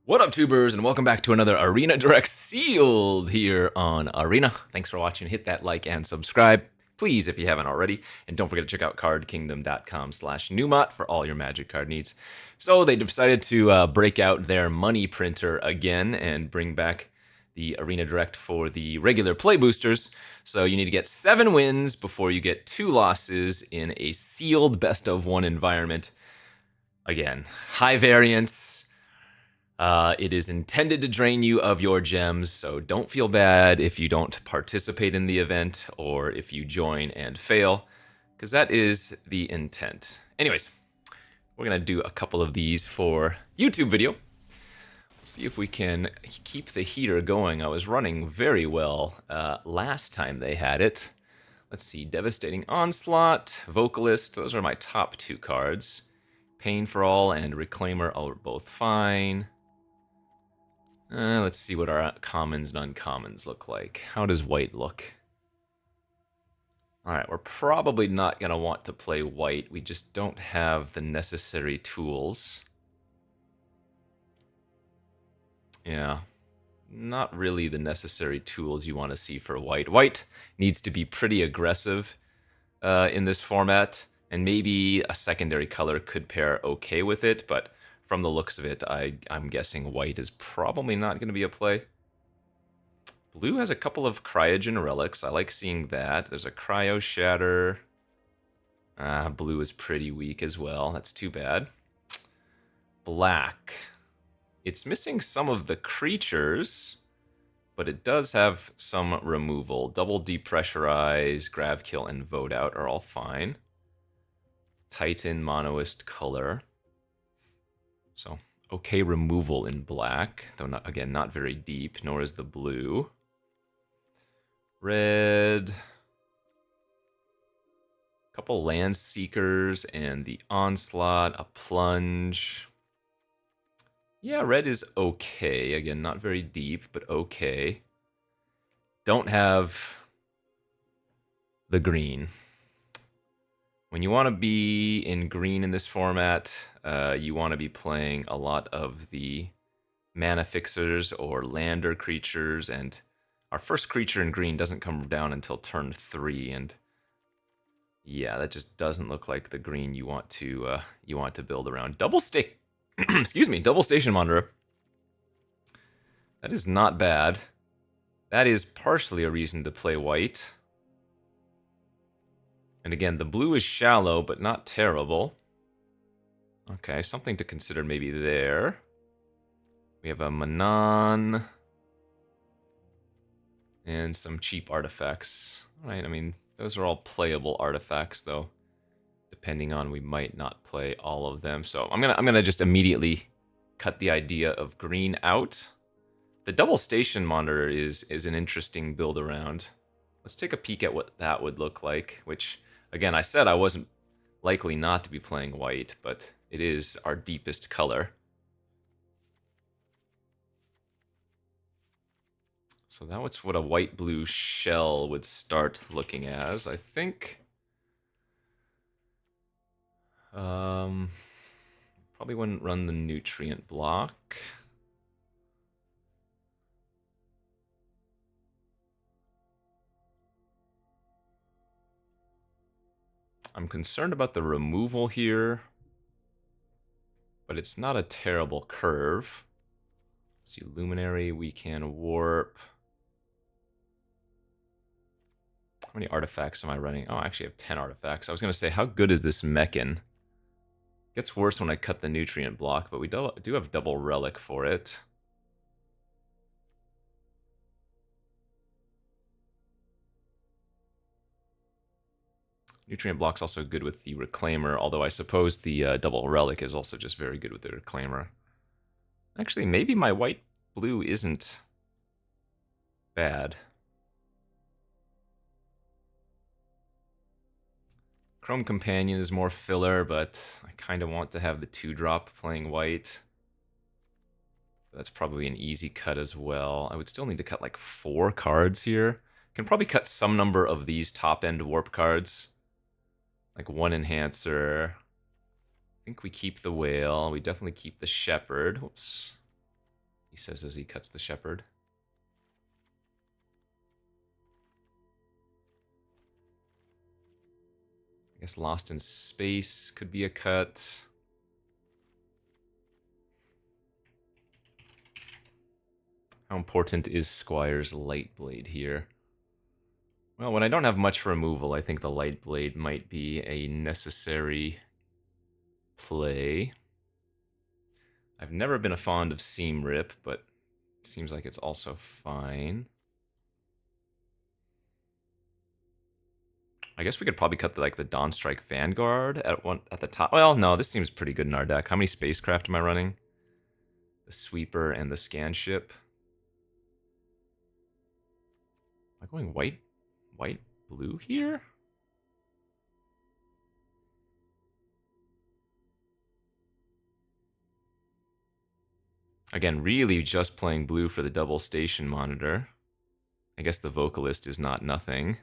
What up, tubers, and welcome back to another Arena Direct Sealed here on Arena. Thanks for watching. Hit that like and subscribe, please, if you haven't already. And don't forget to check out cardkingdom.com/Numot for all your Magic card needs. So they decided to break out their money printer again and bring back the Arena Direct for the regular play boosters. So you need to get 7 wins before you get 2 losses in a sealed best-of-1 environment. Again, high variance. It is intended to drain you of your gems, so don't feel bad if you don't participate in the event or if you join and fail, because that is the intent. Anyways, we're going to do a couple of these for YouTube video. See if we can keep the heater going. I was running very well last time they had it. Let's see, Devastating Onslaught, Vocalist, those are my top 2 cards. Pain for All and Reclaimer are both fine. Let's see what our commons and uncommons look like. How does white look? Alright, we're probably not going to want to play white. We just don't have the necessary tools. Yeah, not really the necessary tools you want to see for white. White needs to be pretty aggressive in this format, and maybe a secondary color could pair okay with it, but from the looks of it, I'm guessing white is probably not going to be a play. Blue has a couple of Cryogen relics. I like seeing that. There's a Cryo Shatter. Blue is pretty weak as well. That's too bad. Black. It's missing some of the creatures, but it does have some removal. Double Depressurize, Grav Kill, and Vote Out are all fine. Titan, Monoist, Color. So, okay removal in black, though not, again, not very deep, nor is the blue. Red. Couple Land Seekers and the Onslaught, a Plunge. Yeah, red is okay. Again, not very deep, but okay. Don't have the green. When you want to be in green in this format, you want to be playing a lot of the mana fixers or lander creatures, and our first creature in green doesn't come down until turn 3, and yeah, that just doesn't look like the green you want to build around. Double Station Monitor. That is not bad. That is partially a reason to play white. And again, the blue is shallow, but not terrible. Okay, something to consider maybe there. We have a Manon. And some cheap artifacts. Alright, I mean, those are all playable artifacts, though. Depending on, we might not play all of them. So I'm gonna just immediately cut the idea of green out. The double station monitor is an interesting build around. Let's take a peek at what that would look like, which, again, I said I wasn't likely not to be playing white, but it is our deepest color. So that's what a white-blue shell would start looking as, I think. Probably wouldn't run the nutrient block. I'm concerned about the removal here, but it's not a terrible curve. Let's see, Luminary, we can warp. How many artifacts am I running? Oh, I actually have 10 artifacts. I was going to say, how good is this Mechan? Gets worse when I cut the nutrient block, but we do have double relic for it. Nutrient block's also good with the Reclaimer, although I suppose the double relic is also just very good with the Reclaimer. Actually, maybe my white-blue isn't bad. Chrome Companion is more filler, but I kind of want to have the 2-drop playing white. That's probably an easy cut as well. I would still need to cut like 4 cards here. Can probably cut some number of these top-end warp cards. Like 1 Enhancer. I think we keep the Whale. We definitely keep the Shepherd. Whoops. he says as he cuts the shepherd. I guess Lost in Space could be a cut. How important is Squire's Lightblade here? Well, when I don't have much removal, I think the Lightblade might be a necessary play. I've never been a fond of Seam Rip, but it seems like it's also fine. I guess we could probably cut the Dawnstrike Vanguard at the top. Well, no, this seems pretty good in our deck. How many spacecraft am I running? The Sweeper and the Scan Ship. Am I going white, blue here? Again, really just playing blue for the double station monitor. I guess the Vocalist is not nothing.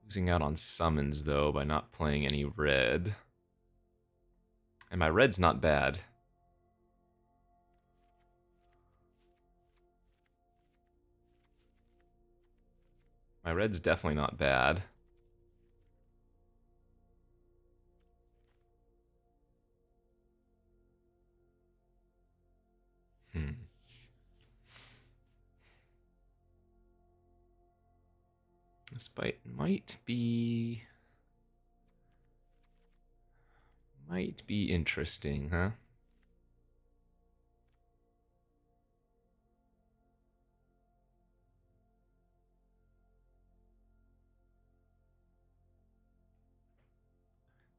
Losing out on summons, though, by not playing any red. And my red's not bad. My red's definitely not bad. This fight might be interesting, huh?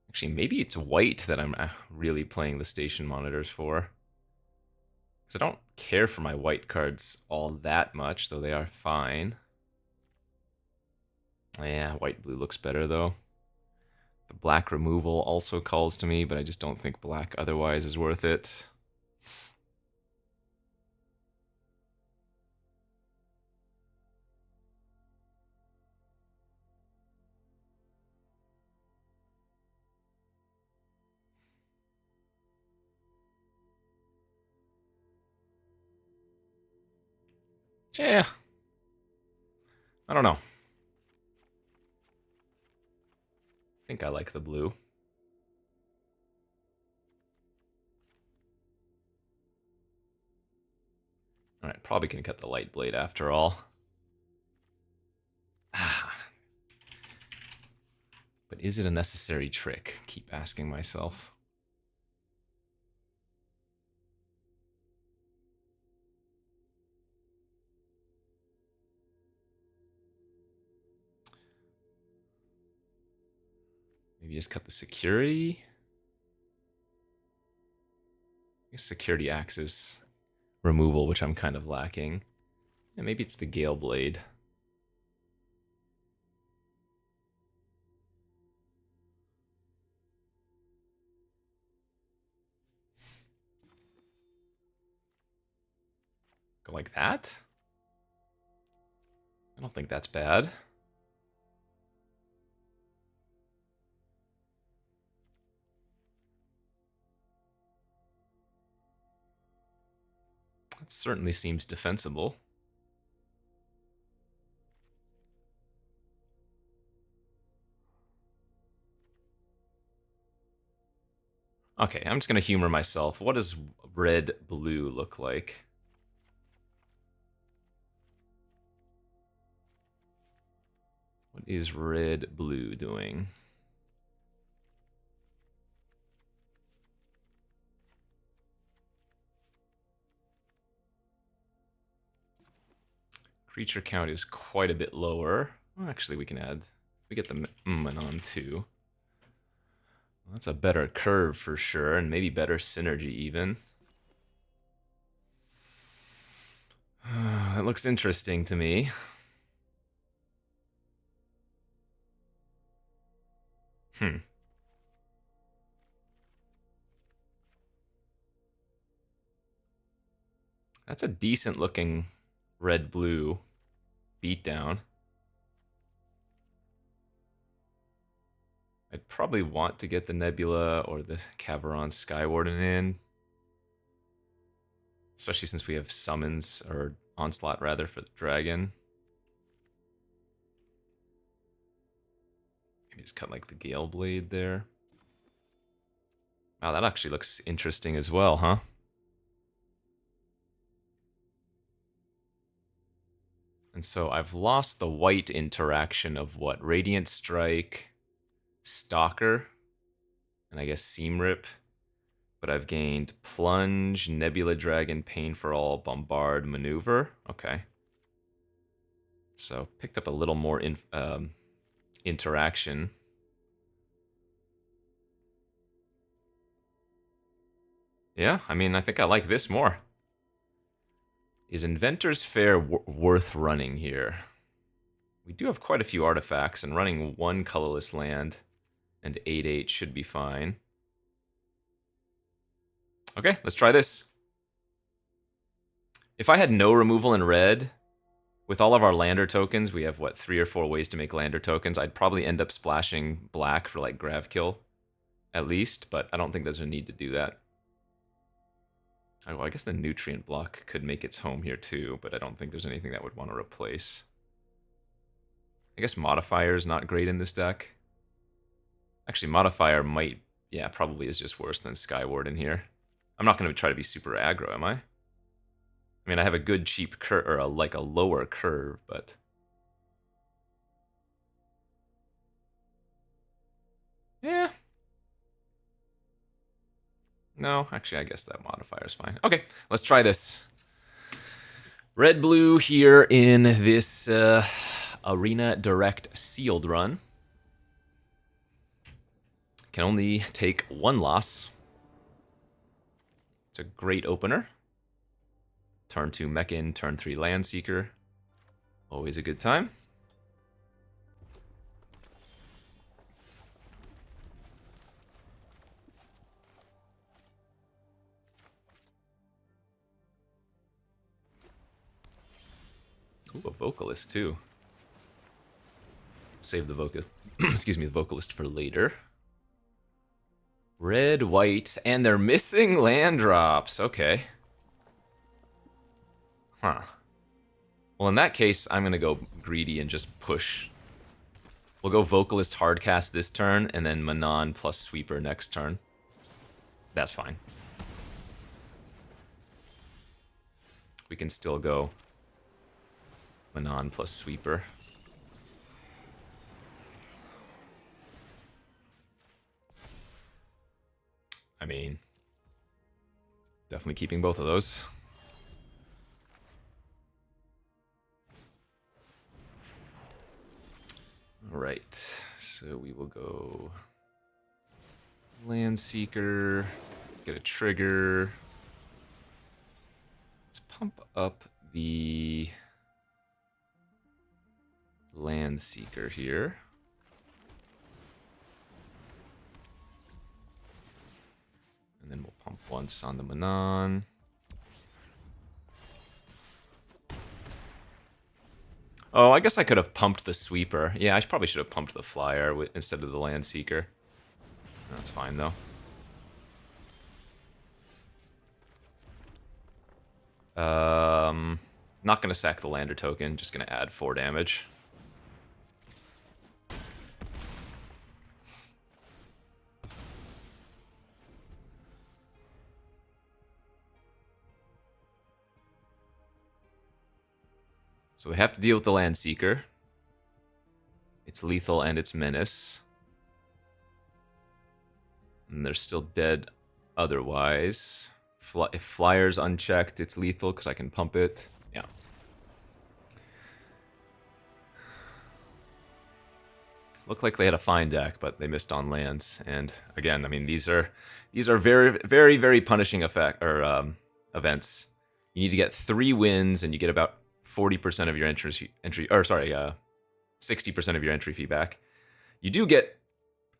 Actually, maybe it's white that I'm really playing the station monitors for. Because I don't care for my white cards all that much, though they are fine. Yeah, white-blue looks better, though. The black removal also calls to me, but I just don't think black otherwise is worth it. Yeah. I don't know. I think I like the blue. Alright, probably can cut the light blade after all. But is it a necessary trick? Keep asking myself. Maybe just cut the security? I guess security acts as removal, which I'm kind of lacking. And maybe it's the Gale Blade. Go like that? I don't think that's bad. That certainly seems defensible. Okay, I'm just going to humor myself. What does red-blue look like? What is red-blue doing? Creature count is quite a bit lower. Well, actually, we can add... We get the on too. Well, that's a better curve for sure, and maybe better synergy even. That looks interesting to me. That's a decent looking red-blue beatdown. I'd probably want to get the Nebula or the Caveron Skywarden in. Especially since we have summons, or onslaught rather, for the dragon. Maybe just cut like the Gale Blade there. Wow, that actually looks interesting as well, huh? And so I've lost the white interaction of what? Radiant Strike, Stalker, and I guess Seam Rip. But I've gained Plunge, Nebula Dragon, Pain for All, Bombard, Maneuver. Okay. So picked up a little more interaction. Yeah, I mean, I think I like this more. Is Inventor's Fair worth running here? We do have quite a few artifacts, and running one colorless land and 8/8 should be fine. Okay, let's try this. If I had no removal in red, with all of our lander tokens, we have, what, 3 or 4 ways to make lander tokens. I'd probably end up splashing black for, like, Grav Kill, at least, but I don't think there's a need to do that. Oh, well, I guess the Nutrient Block could make its home here, too, but I don't think there's anything that would want to replace. I guess Modifier is not great in this deck. Actually, Modifier might, yeah, probably is just worse than Skywarden here. I'm not going to try to be super aggro, am I? I mean, I have a good cheap curve, or like a lower curve, but... yeah. No, actually, I guess that modifier is fine. Okay, let's try this. Red-blue here in this Arena Direct sealed run. Can only take 1 loss. It's a great opener. Turn 2 Mechan, turn 3 Landseeker. Always a good time. Ooh, a Vocalist too. Save the vocalist. Excuse me, the Vocalist for later. Red, white, and they're missing land drops. Okay. Huh. Well, in that case, I'm gonna go greedy and just push. We'll go Vocalist hardcast this turn, and then Manon plus Sweeper next turn. That's fine. We can still go Manon plus Sweeper. I mean, definitely keeping both of those. Alright, so we will go Landseeker, get a trigger. Let's pump up the Landseeker here. And then we'll pump once on the Manon. Oh, I guess I could have pumped the Sweeper. Yeah, I probably should have pumped the Flyer instead of the Landseeker. That's fine, though. Not going to sack the Lander token, just going to add 4 damage. So they have to deal with the Landseeker. It's lethal and it's menace. And they're still dead otherwise. If Flyer's unchecked, it's lethal because I can pump it. Yeah. Looked like they had a fine deck, but they missed on lands. And again, I mean, these are very, very, very punishing events. You need to get 3 wins, and you get about 40% of your 60% of your entry fee back. You do get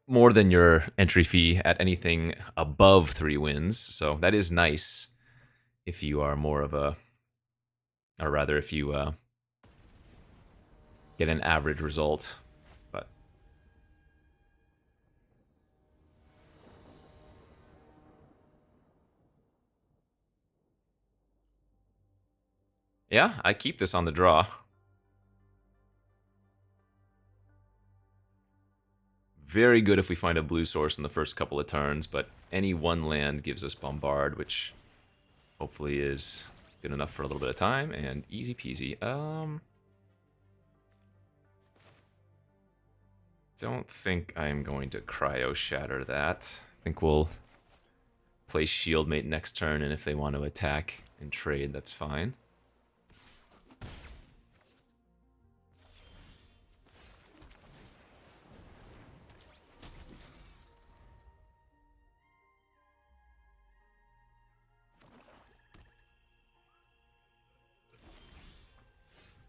more than your entry fee at anything above 3 wins, so that is nice if you are more of a, or rather if you get an average result. But Yeah, I keep this on the draw. Very good if we find a blue source in the first couple of turns, but any one land gives us Bombard, which hopefully is good enough for a little bit of time, and easy peasy. Don't think I'm going to Cryo Shatter that. I think we'll play Shieldmate next turn, and if they want to attack and trade, that's fine.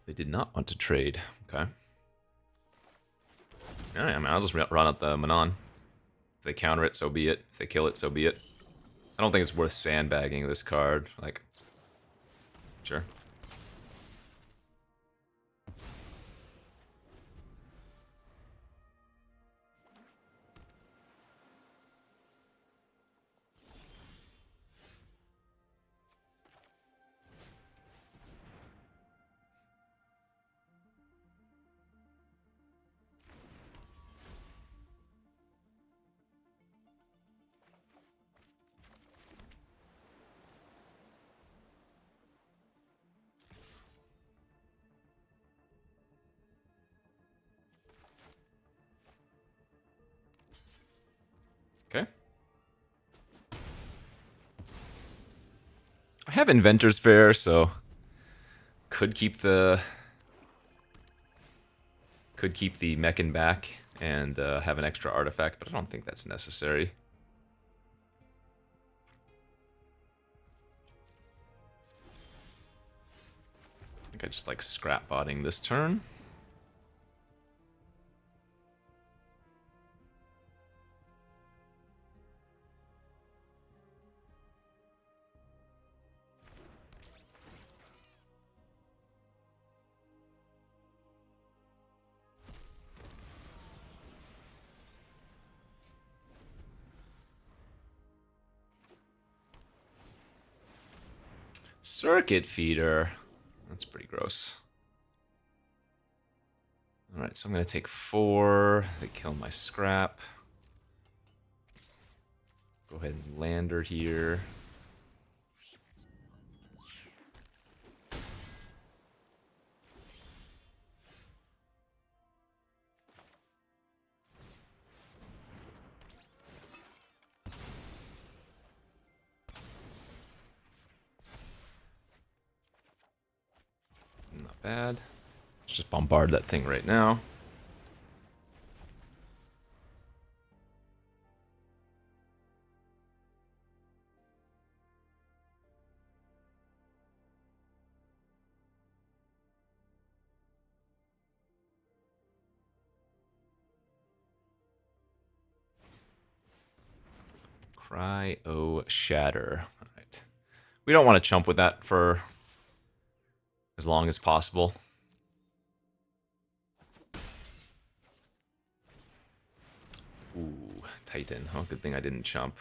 They did not want to trade. Okay. Alright, I mean, I'll just run out the Manon. If they counter it, so be it. If they kill it, so be it. I don't think it's worth sandbagging this card. Like, sure. Okay. I have Inventor's Fair, so could keep the Mechan back and have an extra artifact, but I don't think that's necessary. I think I just like scrap botting this turn. Circuit Feeder. That's pretty gross. Alright, so I'm going to take 4. They kill my scrap. Go ahead and lander here. Not bad. Let's just bombard that thing right now. Cryo Shatter. Alright. We don't want to chump with that for as long as possible. Ooh, Titan. Oh, good thing I didn't chump.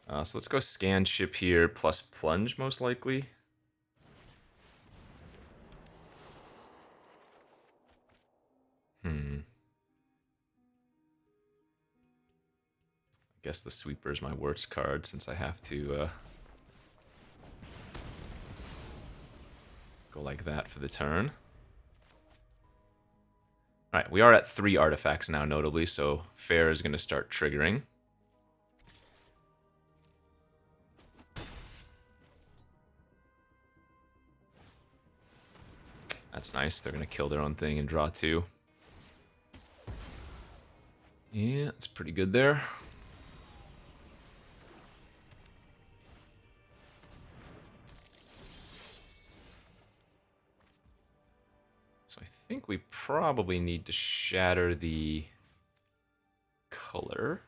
So let's go scan ship here, plus plunge, most likely. I guess the sweeper is my worst card, since I have to go like that for the turn. Alright, we are at 3 artifacts now, notably, so Fair is going to start triggering. That's nice. They're going to kill their own thing and draw 2. Yeah, it's pretty good there. So I think we probably need to shatter the color.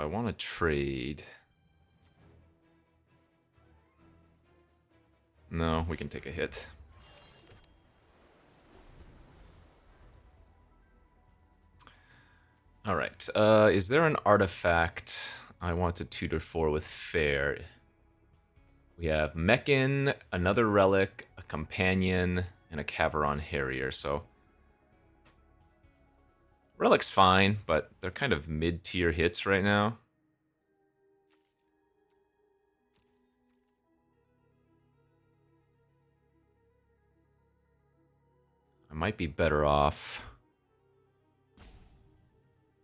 I want to trade... No, we can take a hit. Alright, is there an artifact I want to tutor for with Fair? We have Meccan, another relic, a companion, and a Caveron Harrier, so... Relic's fine, but they're kind of mid-tier hits right now. I might be better off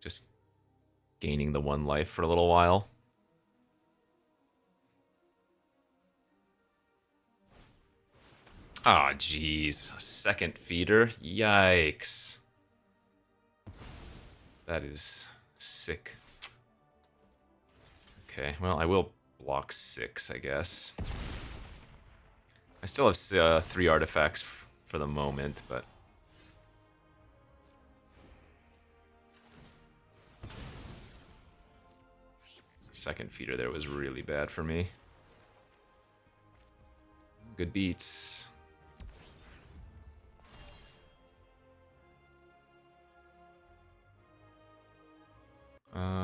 just gaining the 1 life for a little while. Ah, jeez. Second feeder? Yikes. That is sick. Okay, well, I will block 6, I guess. I still have 3 artifacts for the moment, but... Second feeder there was really bad for me. Good beats.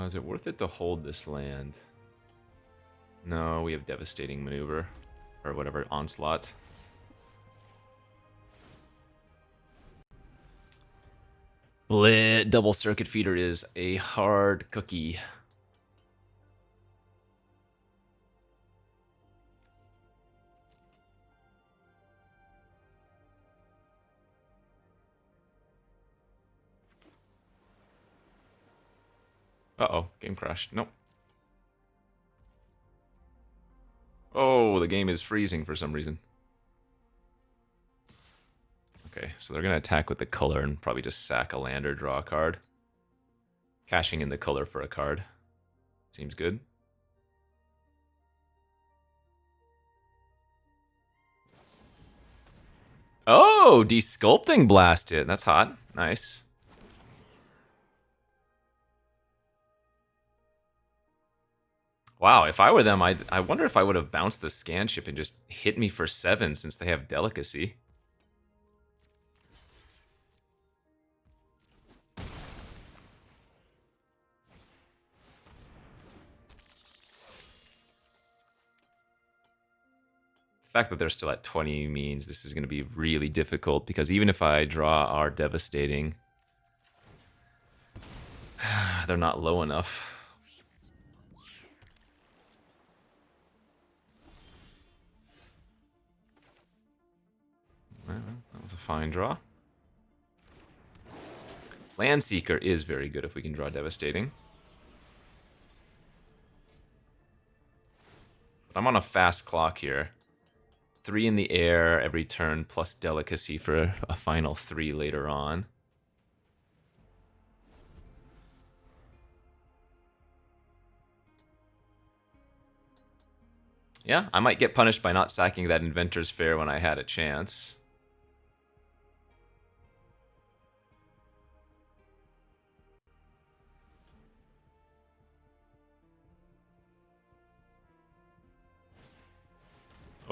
Is it worth it to hold this land? No, we have Devastating Maneuver. Or whatever, Onslaught. Blit, Double Circuit Feeder is a hard cookie. Uh-oh, game crashed. Nope. Oh, the game is freezing for some reason. Okay, so they're going to attack with the color and probably just sack a land or draw a card. Cashing in the color for a card. Seems good. Oh, Desculpting Blasted. That's hot. Nice. Wow, if I were them, I wonder if I would have bounced the scan ship and just hit me for 7 since they have Delicacy. The fact that they're still at 20 means this is going to be really difficult, because even if I draw our Devastating, they're not low enough. Well, that was a fine draw. Landseeker is very good if we can draw Devastating. But I'm on a fast clock here. 3 in the air every turn, plus Delicacy for a final 3 later on. Yeah, I might get punished by not sacking that Inventor's Fair when I had a chance.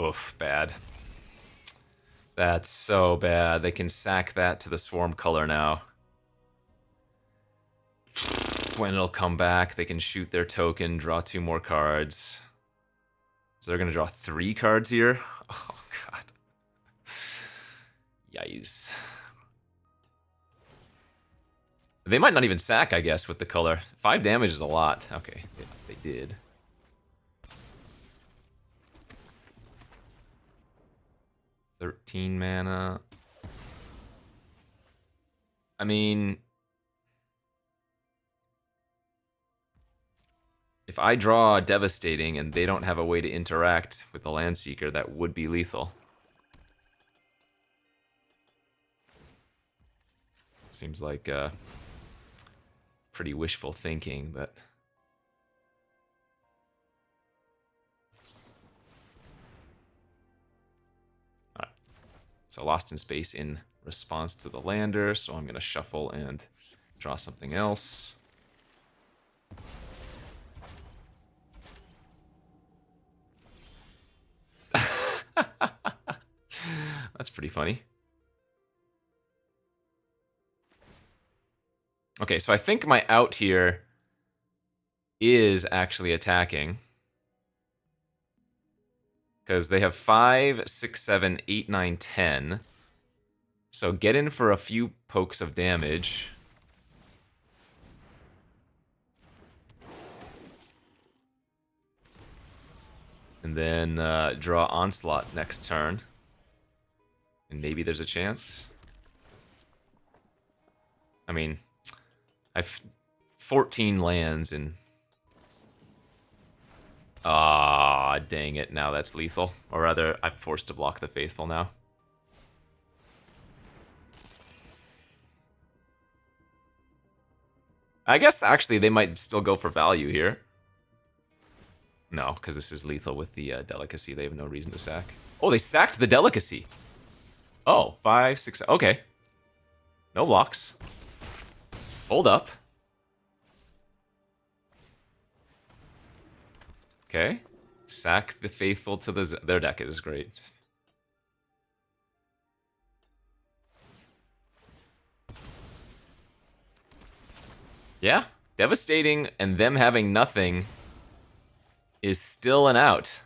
Oof, bad. That's so bad. They can sack that to the Swarm color now. When it'll come back, they can shoot their token, draw 2 more cards. So they're going to draw 3 cards here? Oh, God. Yikes. They might not even sack, I guess, with the color. 5 damage is a lot. Okay, yeah, they did. $13 mana. I mean... if I draw Devastating and they don't have a way to interact with the Landseeker, that would be lethal. Seems like pretty wishful thinking, but... Alright. So Lost in Space in response to the lander, so I'm going to shuffle and draw something else. That's pretty funny. Okay, so I think my out here is actually attacking. Because they have 5, 6, 7, 8, 9, 10. So get in for a few pokes of damage. And then draw Onslaught next turn. And maybe there's a chance. I mean, I've 14 lands and... Ah, dang it. Now that's lethal. Or rather, I'm forced to block the Faithful now. I guess, actually, they might still go for value here. No, because this is lethal with the Delicacy. They have no reason to sack. Oh, they sacked the Delicacy. Oh, 5, 6... Okay. No blocks. Hold up. Okay. Sack the Faithful to the... Their deck is great. Yeah. Devastating and them having nothing is still an out.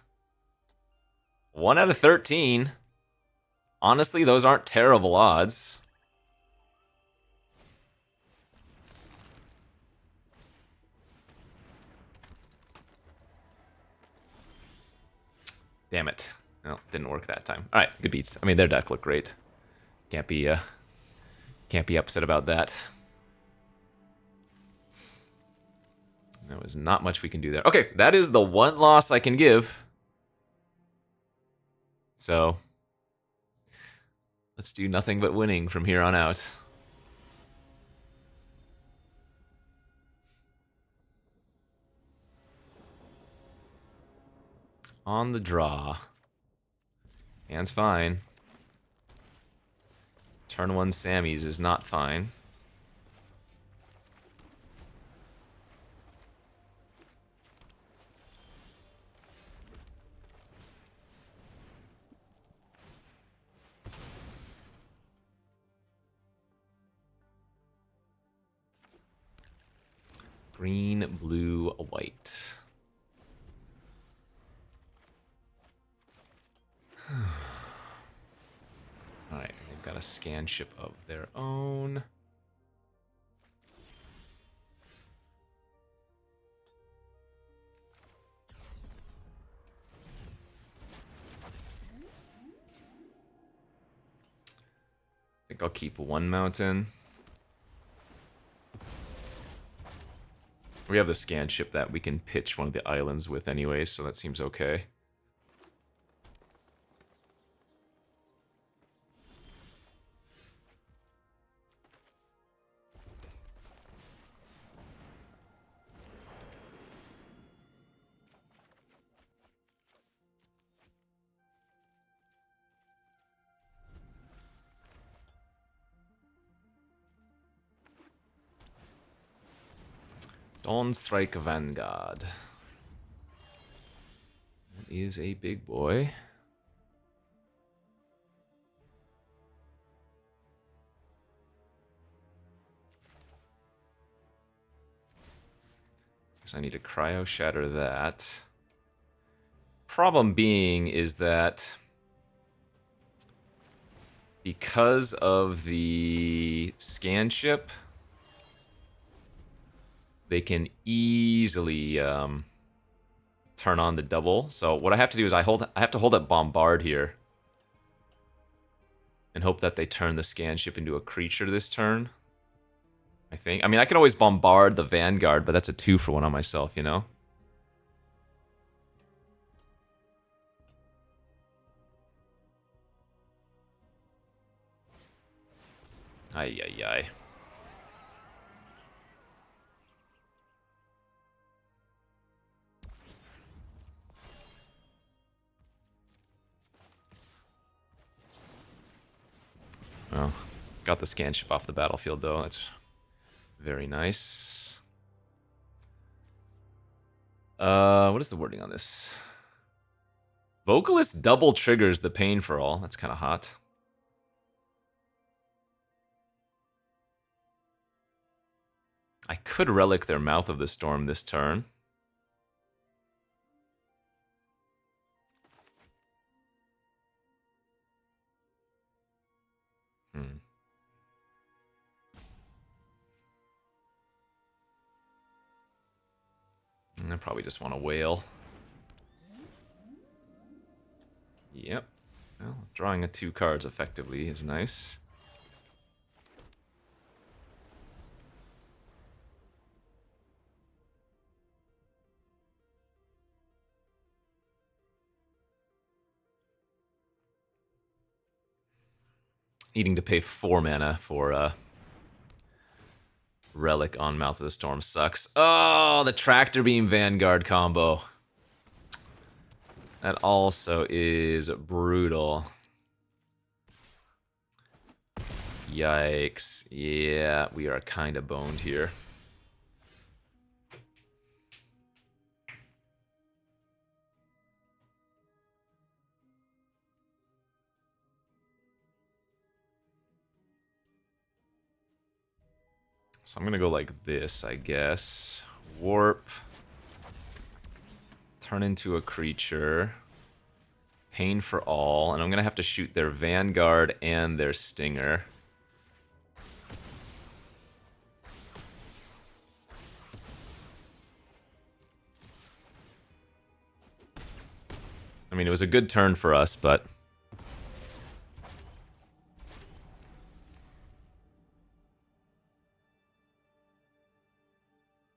1 out of 13. Honestly, those aren't terrible odds. Damn it. Well, didn't work that time. All right, good beats. I mean, their deck looked great. Can't be upset about that. There was not much we can do there. Okay, that is the one loss I can give. So, let's do nothing but winning from here on out. On the draw. Hand's fine. Turn 1 Sammy's is not fine. Green, blue, white. Alright, they've got a scan ship of their own. I think I'll keep 1 mountain. We have the scan ship that we can pitch one of the islands with anyway, so that seems okay. Dawnstrike Vanguard. That is a big boy. Guess I need to cryo shatter that. Problem being is that because of the scan ship, they can easily turn on the double. So what I have to do is I have to hold up Bombard here and hope that they turn the scan ship into a creature this turn. I think. I mean, I can always Bombard the Vanguard, but that's a 2-for-1 on myself, you know? Ay, ay, ay. Oh, got the scan ship off the battlefield, though. That's very nice. What is the wording on this? Vocalist double triggers the Pain for All. That's kind of hot. I could relic their Mouth of the Storm this turn. I probably just want to whale. Yep. Well, drawing a 2 cards effectively is nice. Needing to pay 4 mana for Relic on Mouth of the Storm sucks. Oh, the Tractor Beam Vanguard combo. That also is brutal. Yikes. Yeah, we are kind of boned here. So I'm going to go like this, I guess. Warp. Turn into a creature. Pain for All. And I'm going to have to shoot their Vanguard and their Stinger. I mean, it was a good turn for us, but...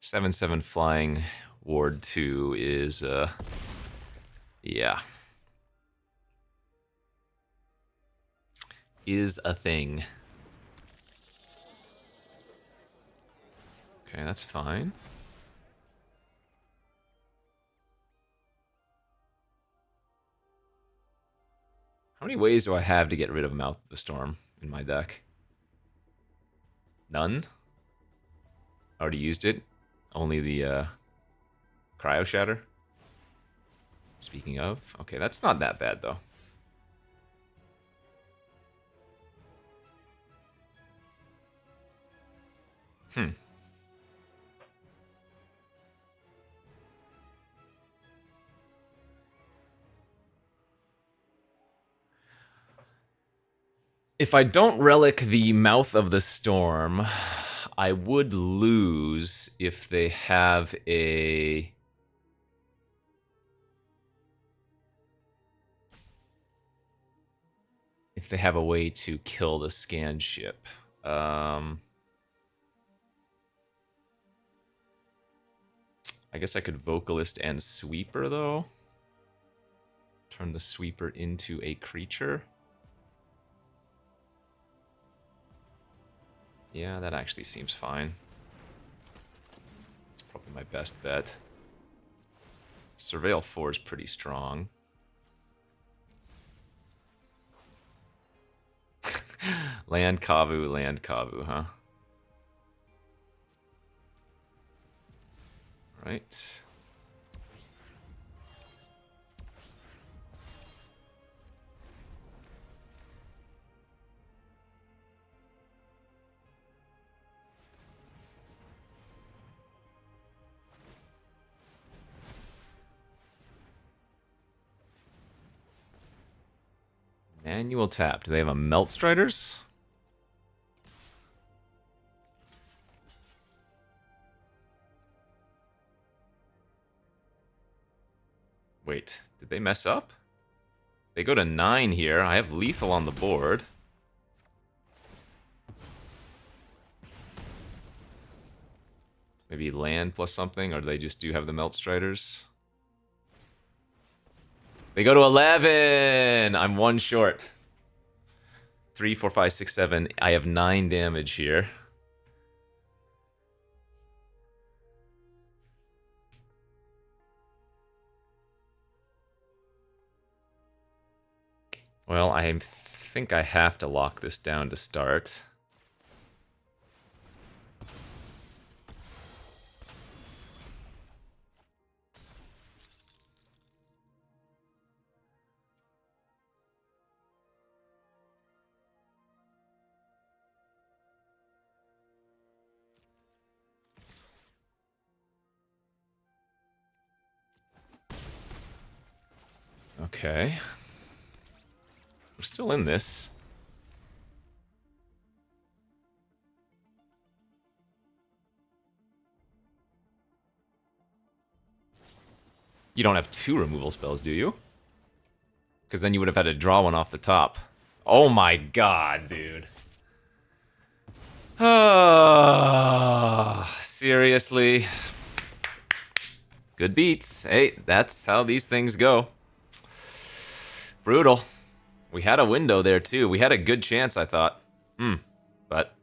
Seven flying Ward 2 is, yeah. Is a thing. Okay, that's fine. How many ways do I have to get rid of Mouth of the Storm in my deck? None? Already used it. Only the Cryo Shatter. Speaking of, okay, that's not that bad though. If I don't relic the Mouth of the Storm, I would lose if they have a... If they have a way to kill the scan ship. I guess I could Vocalist and Sweeper, though. Turn the Sweeper into a creature. Yeah, that actually seems fine. It's probably my best bet. Surveil 4 is pretty strong. Land Kavu, huh? Right. Manual tap. Do they have a Melt Striders? Wait, did they mess up? They go to 9 here. I have lethal on the board. Maybe land plus something, or do they just do have the Melt Striders? They go to 11! I'm 1 short. 3, 4, 5, 6, 7. I have 9 damage here. Well, I think I have to lock this down to start. Okay. We're still in this. You don't have 2 removal spells, do you? Because then you would have had to draw one off the top. Oh my god, dude. Seriously. Good beats. Hey, that's how these things go. Brutal. We had a window there, too. We had a good chance, I thought. But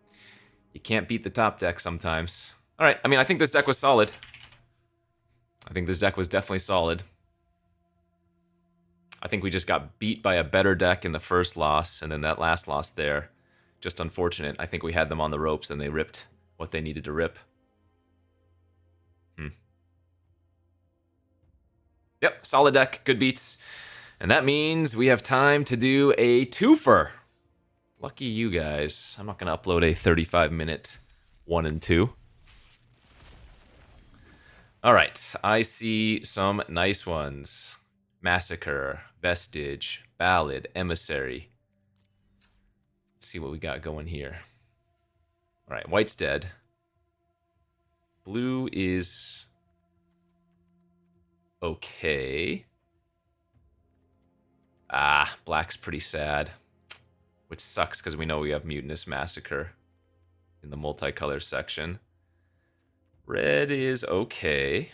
you can't beat the top deck sometimes. Alright, I mean, I think this deck was solid. I think this deck was definitely solid. I think we just got beat by a better deck in the first loss, and then that last loss there. Just unfortunate. I think we had them on the ropes, and they ripped what they needed to rip. Yep, solid deck, good beats. And that means we have time to do a twofer. Lucky you guys. I'm not going to upload a 35-minute 1 and 2. All right, I see some nice ones. Massacre, Vestige, Ballad, Emissary. Let's see what we got going here. All right, white's dead. Blue is okay. Black's pretty sad. Which sucks because we know we have Mutinous Massacre in the multicolor section. Red is okay.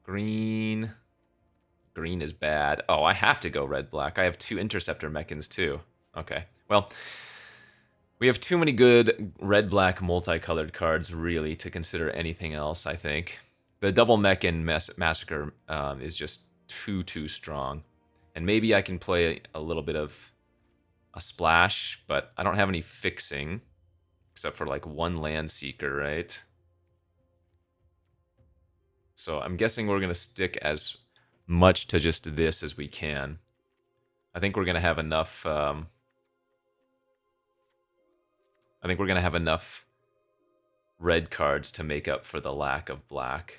Green. Green is bad. Oh, I have to go red-black. I have 2 Interceptor Mechans too. Okay, well, we have too many good red-black multicolored cards, really, to consider anything else, I think. The double Mechan Massacre is just too strong. And maybe I can play a little bit of a splash, but I don't have any fixing, except for like 1 Land Seeker, right? So I'm guessing we're going to stick as much to just this as we can. I think we're going to have enough... I think we're going to have enough red cards to make up for the lack of black.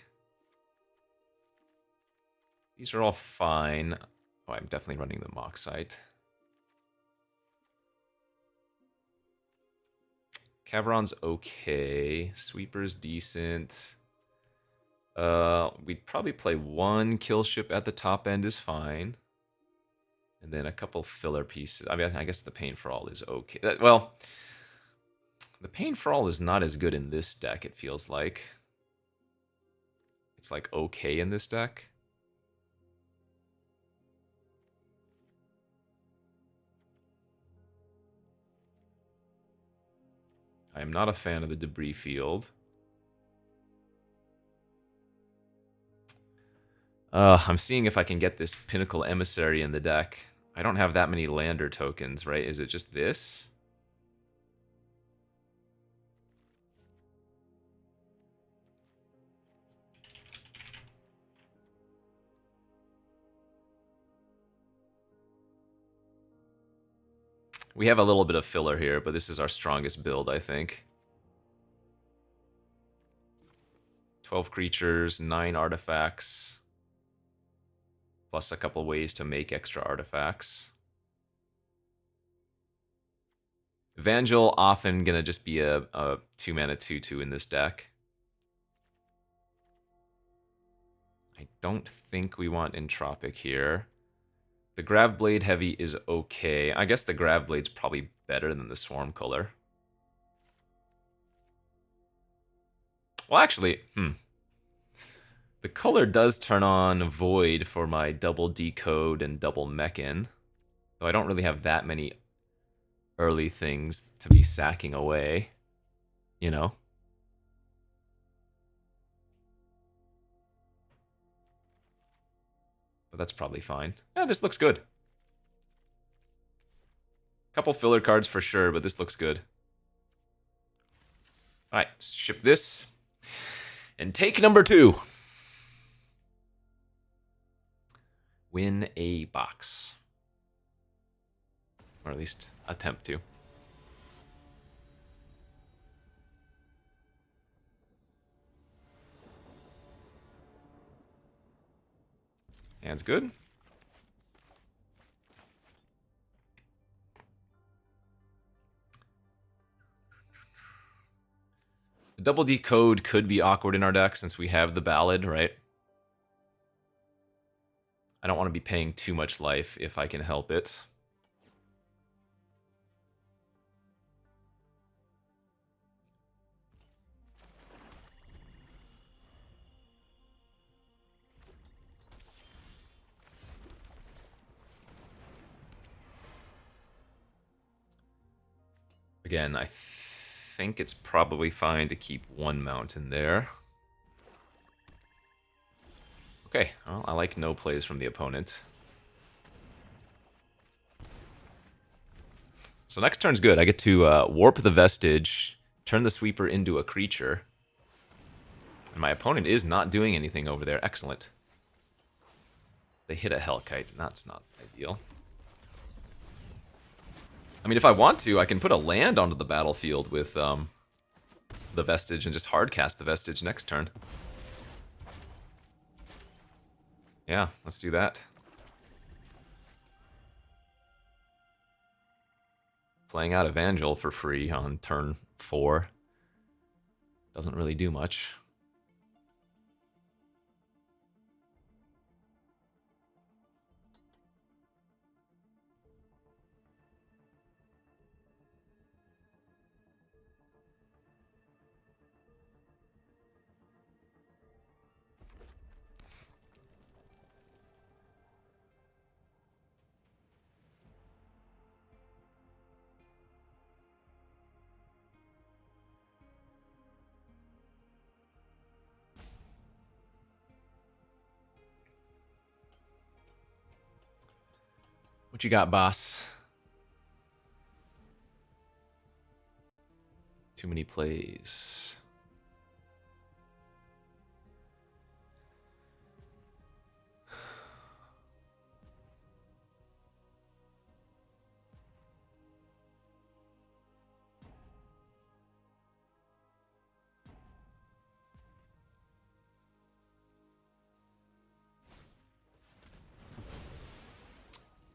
These are all fine. Oh, I'm definitely running the mock site. Caveron's okay. Sweeper's decent. We'd probably play 1 kill ship at the top end is fine. And then a couple filler pieces. I mean, I guess the Pain for All is okay. Well, the Pain for All is not as good in this deck, it feels like. It's like okay in this deck. I am not a fan of the Debris Field. I'm seeing if I can get this Pinnacle Emissary in the deck. I don't have that many lander tokens, right? Is it just this? We have a little bit of filler here, but this is our strongest build, I think. 12 creatures, 9 artifacts, plus a couple ways to make extra artifacts. Evangel often gonna just be a 2-mana 2/2 in this deck. I don't think we want Entropic here. The Gravblade Heavy is okay. I guess the Gravblade's probably better than the Swarm Color. Well, actually, the color does turn on Void for my double Decode and double Mechan. Though I don't really have that many early things to be sacking away, you know? But that's probably fine. Yeah, this looks good. Couple filler cards for sure, but this looks good. Alright, ship this. And take number 2. Win a box. Or at least attempt to. Hand's good. The double decode could be awkward in our deck since we have the Ballad, right? I don't want to be paying too much life if I can help it. Again, I think it's probably fine to keep one mountain there. Okay, well, I like no plays from the opponent. So next turn's good. I get to warp the Vestige, turn the Sweeper into a creature. And my opponent is not doing anything over there. Excellent. They hit a Hellkite. That's not ideal. I mean, if I want to, I can put a land onto the battlefield with the Vestige and just hardcast the Vestige next turn. Yeah, let's do that. Playing out Evangel for free on turn 4 doesn't really do much. What you got, boss? Too many plays.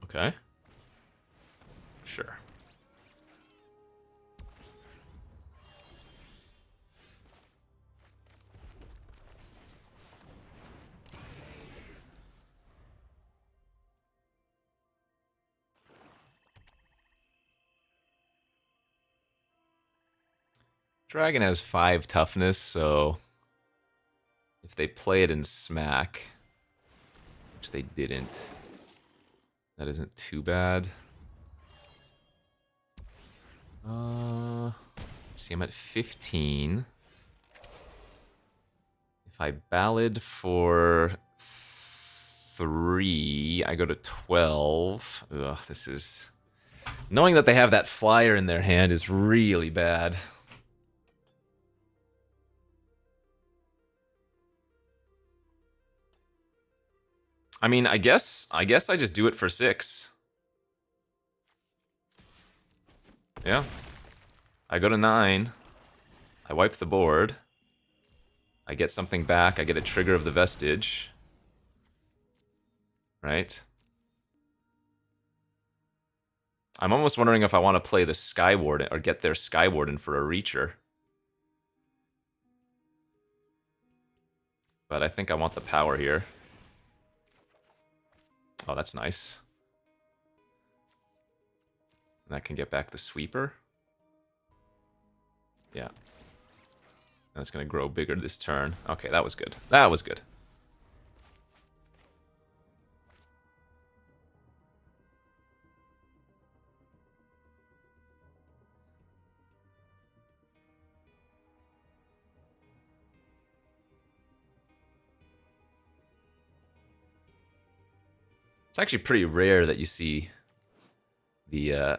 Okay. Sure. Dragon has 5 toughness, so if they play it in Smack, which they didn't, that isn't too bad. See, I'm at 15. If I Ballad for 3, I go to 12. Ugh, this is... Knowing that they have that flyer in their hand is really bad. I mean, I guess I just do it for 6. Yeah. I go to 9. I wipe the board. I get something back. I get a trigger of the Vestige. Right? I'm almost wondering if I want to play the Skywarden or get their Skywarden for a Reacher. But I think I want the power here. Oh, that's nice. And that can get back the Sweeper. Yeah. And it's going to grow bigger this turn. Okay, that was good. That was good. It's actually pretty rare that you see the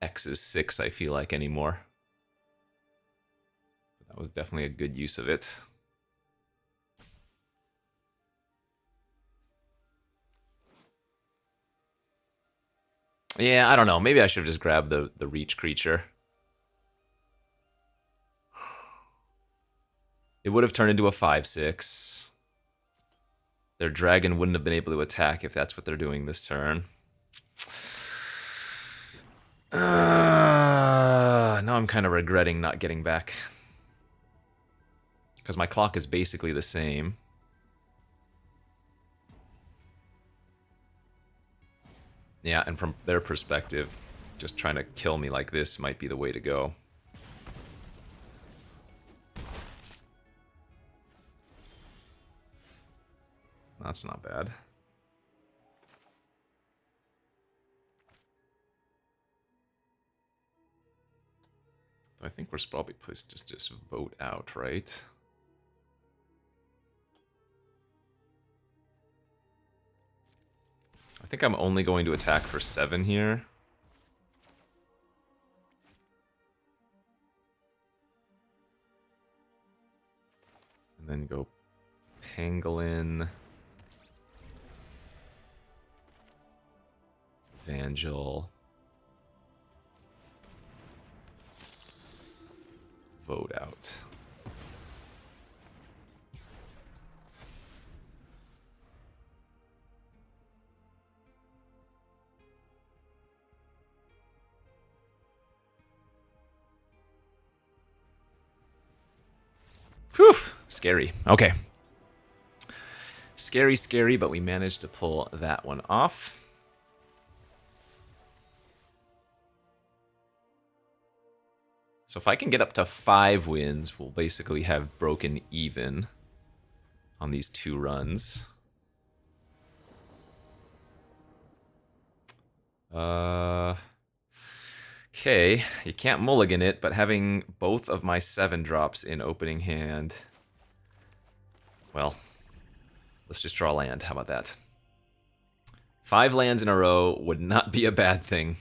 X is 6, I feel like, anymore. But that was definitely a good use of it. Yeah, I don't know. Maybe I should have just grabbed the Reach creature. It would have turned into a 5/6. Their dragon wouldn't have been able to attack if that's what they're doing this turn. Now I'm kind of regretting not getting back. Because my clock is basically the same. Yeah, and from their perspective, just trying to kill me like this might be the way to go. That's not bad. I think we're probably supposed to just vote out, right? I think I'm only going to attack for 7 here. And then go Pangolin. Evangel. Vote out. Whew! Scary. Okay. Scary, scary, but we managed to pull that one off. So if I can get up to 5 wins, we'll basically have broken even on these 2 runs. Okay, you can't mulligan it, but having both of my 7 drops in opening hand... Well, let's just draw land. How about that? 5 lands in a row would not be a bad thing.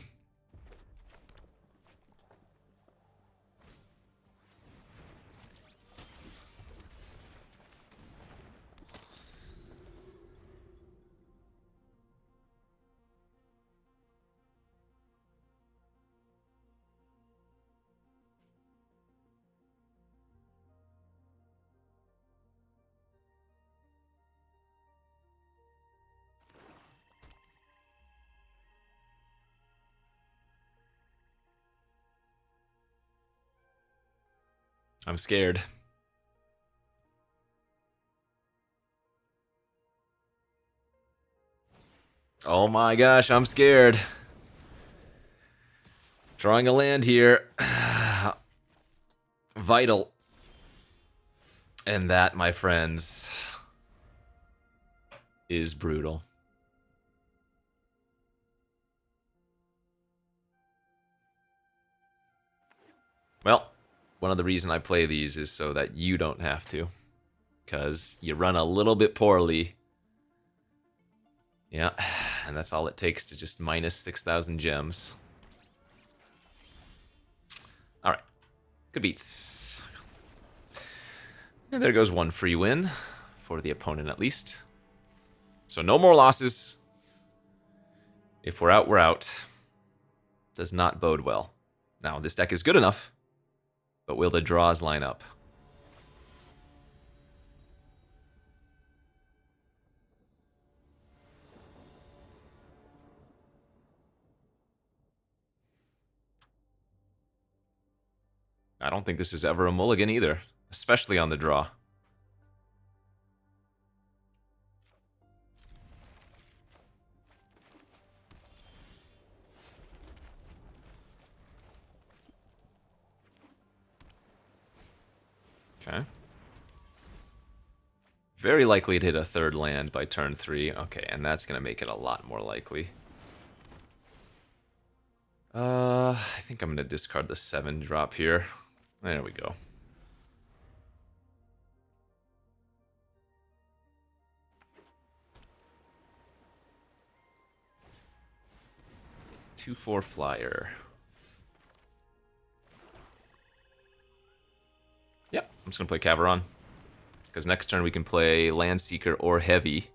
I'm scared. Oh my gosh, I'm scared. Drawing a land here. Vital. And that, my friends, is brutal. Well, one of the reasons I play these is so that you don't have to. Because you run a little bit poorly. Yeah, and that's all it takes to just minus 6,000 gems. Alright, good beats. And there goes 1 free win, for the opponent at least. So no more losses. If we're out, we're out. Does not bode well. Now, this deck is good enough, but will the draws line up? I don't think this is ever a mulligan either, especially on the draw. Okay. Very likely to hit a 3rd land by turn 3. Okay, and that's going to make it a lot more likely. I think I'm going to discard the 7 drop here. There we go. Two, 4 flyer. Yep, I'm just going to play Caveron. Because next turn we can play Landseeker or Heavy.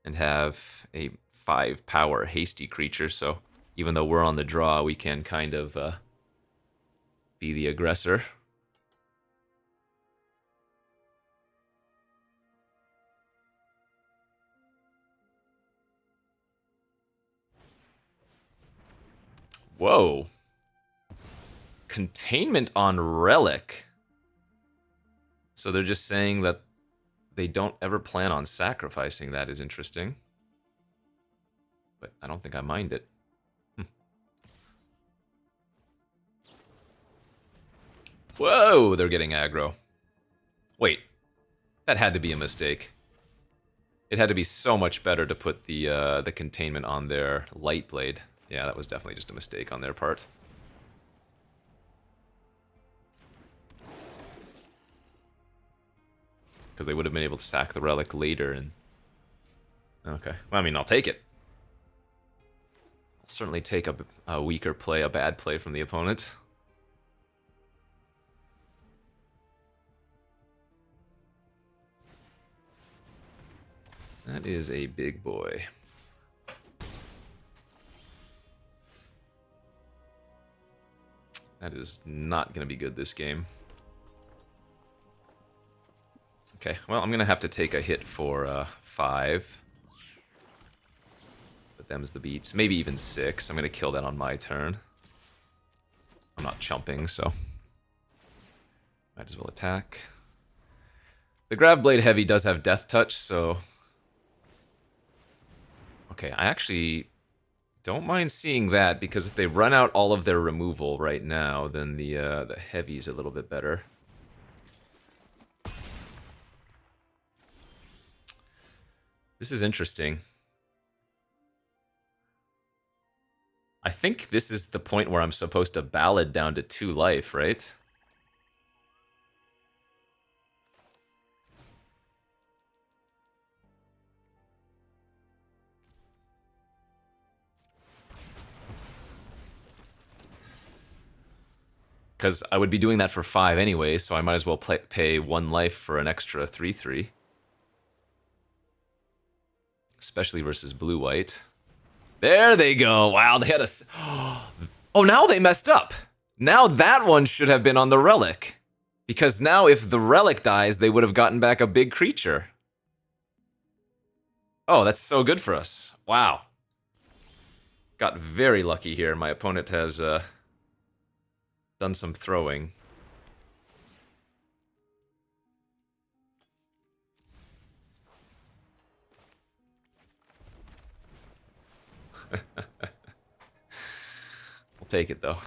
And have a 5 power hasty creature, so even though we're on the draw, we can kind of be the aggressor. Whoa. Containment on Relic. So they're just saying that they don't ever plan on sacrificing. That is interesting. But I don't think I mind it. Whoa, they're getting aggro. Wait, that had to be a mistake. It had to be so much better to put the containment on their light blade. Yeah, that was definitely just a mistake on their part. Because they would have been able to sack the relic later and... Okay, well, I mean, I'll take it. I'll certainly take a weaker play, a bad play from the opponent. That is a big boy. That is not going to be good this game. Okay, well, I'm going to have to take a hit for 5. But them's the beats. Maybe even 6. I'm going to kill that on my turn. I'm not chumping, so... Might as well attack. The Grav Blade Heavy does have Death Touch, so... Okay, I actually don't mind seeing that, because if they run out all of their removal right now, then the Heavy's a little bit better. This is interesting. I think this is the point where I'm supposed to ballad down to 2 life, right? Because I would be doing that for 5 anyway, so I might as well pay 1 life for an extra 3/3. Especially versus blue-white. There they go! Wow, they had a... Oh, now they messed up! Now that one should have been on the relic. Because now if the relic dies, they would have gotten back a big creature. Oh, that's so good for us. Wow. Got very lucky here. My opponent has... done some throwing. We'll take it, though.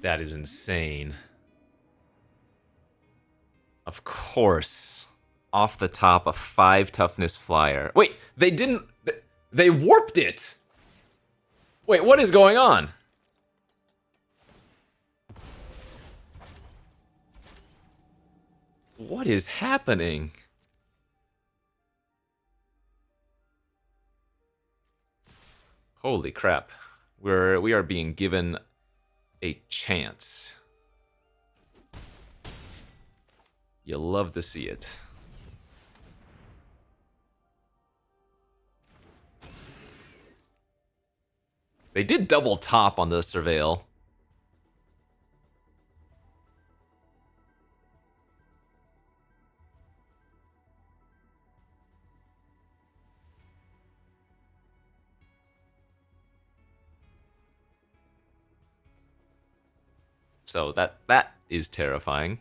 That is insane. Of course. Off the top, a 5 toughness flyer. Wait, they didn't... They warped it! Wait, what is going on? What is happening? Holy crap. We are being given a chance. You love to see it. They did double top on the Surveil. So that is terrifying.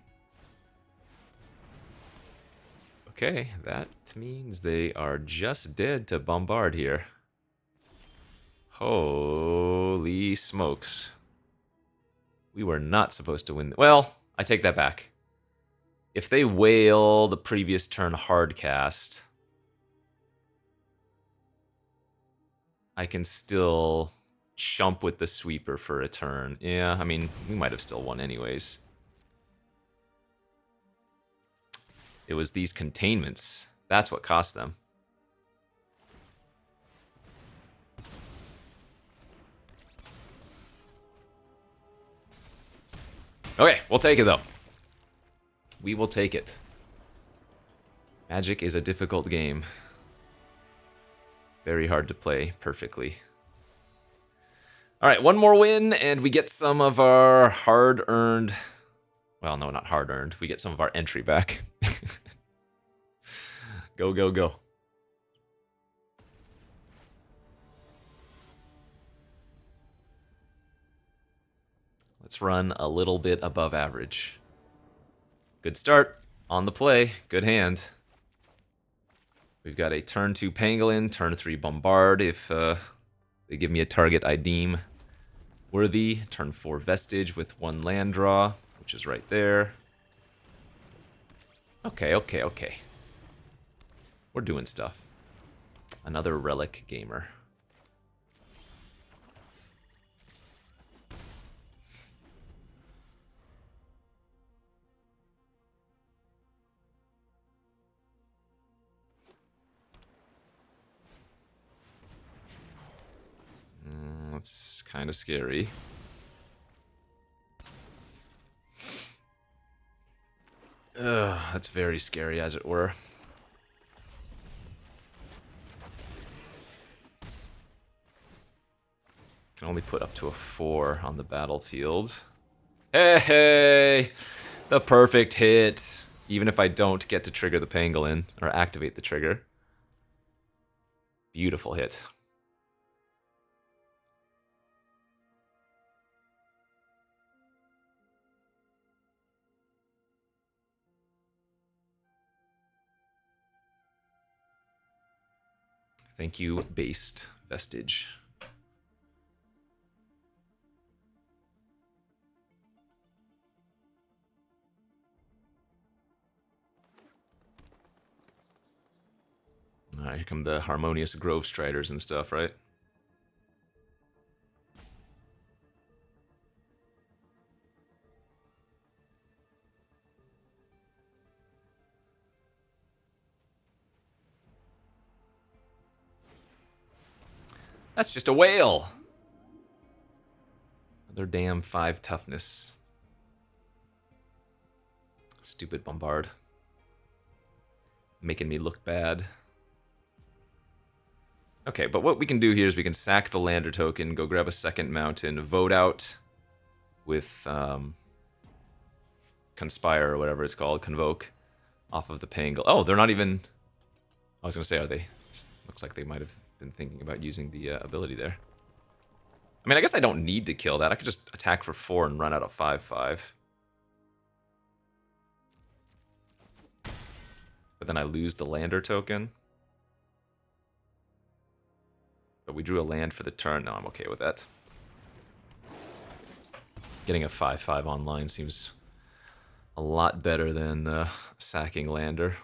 Okay, that means they are just dead to bombard here. Holy smokes. We were not supposed to win. Well, I take that back. If they whale the previous turn hard cast, I can still chump with the sweeper for a turn. Yeah, I mean, we might have still won anyways. It was these containments. That's what cost them. Okay, we'll take it though. We will take it. Magic is a difficult game. Very hard to play perfectly. All right, one more win, and we get some of our hard-earned... Well, no, not hard-earned. We get some of our entry back. Go, go, go. Let's run a little bit above average. Good start. On the play. Good hand. We've got a turn 2 Pangolin, turn 3 Bombard if they give me a target I deem worthy. Turn 4 Vestige with 1 land draw, which is right there. Okay, okay, okay. We're doing stuff. Another Relic Gamer. That's kind of scary. Ugh, that's very scary, as it were. Can only put up to a 4 on the battlefield. Hey! The perfect hit! Even if I don't get to trigger the Pangolin, or activate the trigger. Beautiful hit. Thank you, based Vestige. Alright, here come the Harmonious Grove Striders and stuff, right? That's just a whale! Another damn 5 toughness. Stupid Bombard. Making me look bad. Okay, but what we can do here is we can sack the Lander token, go grab a second mountain, vote out with Conspire or whatever it's called, Convoke, off of the Pangolin. Oh, they're not even... I was going to say, are they? Looks like they might have been thinking about using the ability there. I mean, I guess I don't need to kill that. I could just attack for 4 and run out of 5/5. But then I lose the Lander token. But we drew a land for the turn. No, I'm okay with that. Getting a 5/5 online seems a lot better than sacking Lander.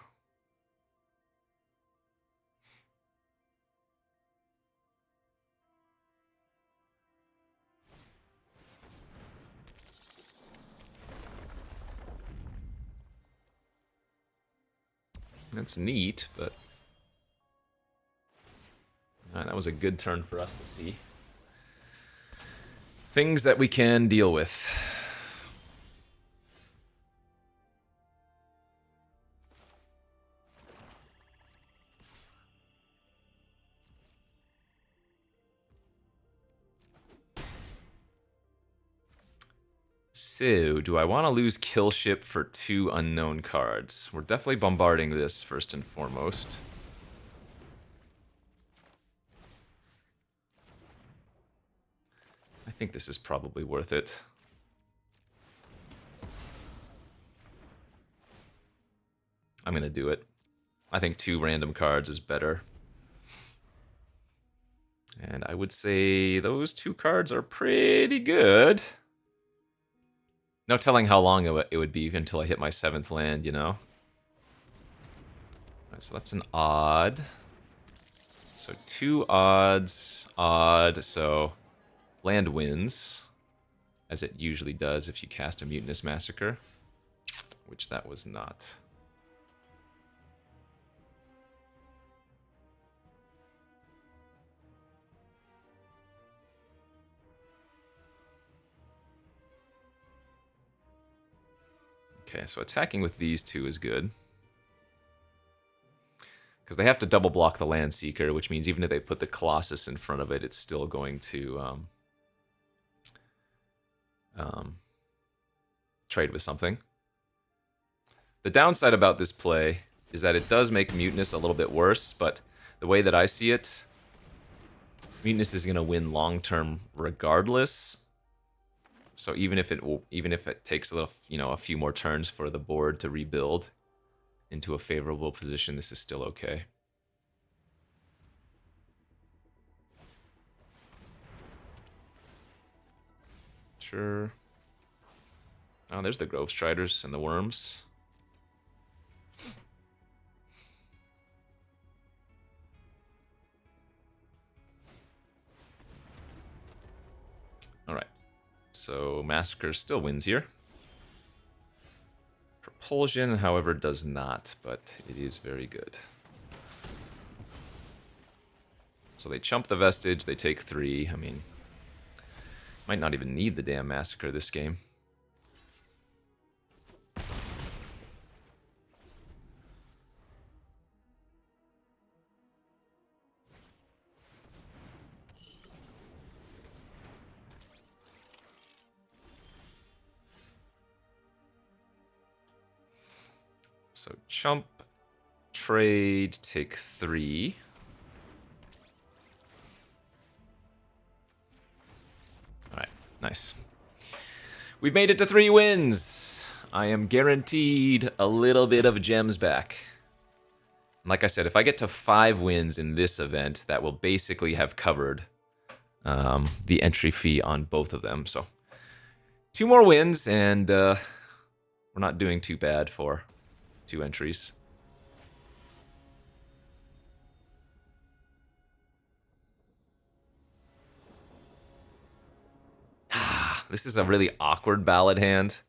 That's neat, but... Alright, that was a good turn for us to see. Things that we can deal with. So, do I want to lose Killship for 2 unknown cards? We're definitely bombarding this first and foremost. I think this is probably worth it. I'm going to do it. I think 2 random cards is better. And I would say those 2 cards are pretty good. No telling how long it would be until I hit my 7th land, you know? Alright, so that's an odd. So 2 odds, odd, so land wins, as it usually does if you cast a Mutinous Massacre, which that was not. Okay, so attacking with these 2 is good. Because they have to double block the Land Seeker, which means even if they put the Colossus in front of it, it's still going to trade with something. The downside about this play is that it does make Mutinous a little bit worse, but the way that I see it, Mutinous is going to win long term regardless. So even if it takes a little, a few more turns for the board to rebuild into a favorable position, this is still okay. Sure. Oh, there's the Grove Striders and the Worms. All right. So Massacre still wins here. Propulsion, however, does not, but it is very good. So they chump the Vestige, they take 3. I mean, might not even need the damn Massacre this game. So chump, trade, take 3. Alright, nice. We've made it to 3 wins! I am guaranteed a little bit of gems back. Like I said, if I get to 5 wins in this event, that will basically have covered the entry fee on both of them. So 2 more wins, and we're not doing too bad for 2 entries. This is a really awkward ballad hand,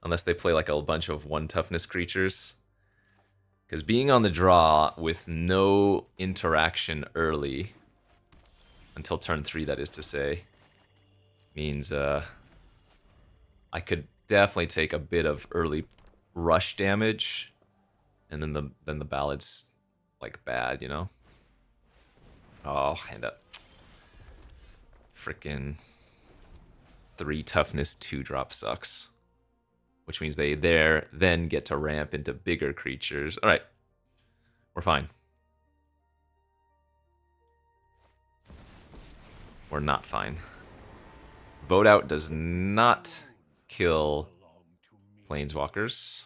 unless they play like a bunch of 1 toughness creatures. Because being on the draw with no interaction early, until turn 3 that is to say, means I could definitely take a bit of early rush damage, and then the ballad's like bad, Oh, and that frickin' 3 toughness 2-drop sucks. Which means they then get to ramp into bigger creatures. Alright. We're fine. We're not fine. Vote out does not kill Planeswalkers.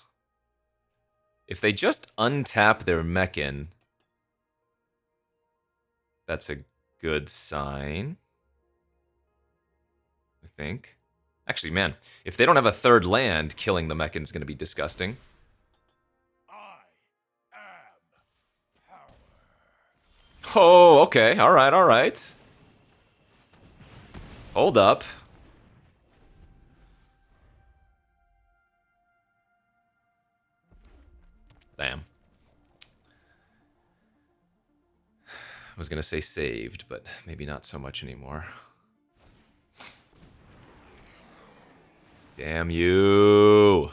If they just untap their Mechan, that's a good sign, I think. Actually, man, if they don't have a 3rd land, killing the Mechan is going to be disgusting. I am power. Oh, okay. All right, all right. Hold up. Damn. I was going to say saved, but maybe not so much anymore. Damn you.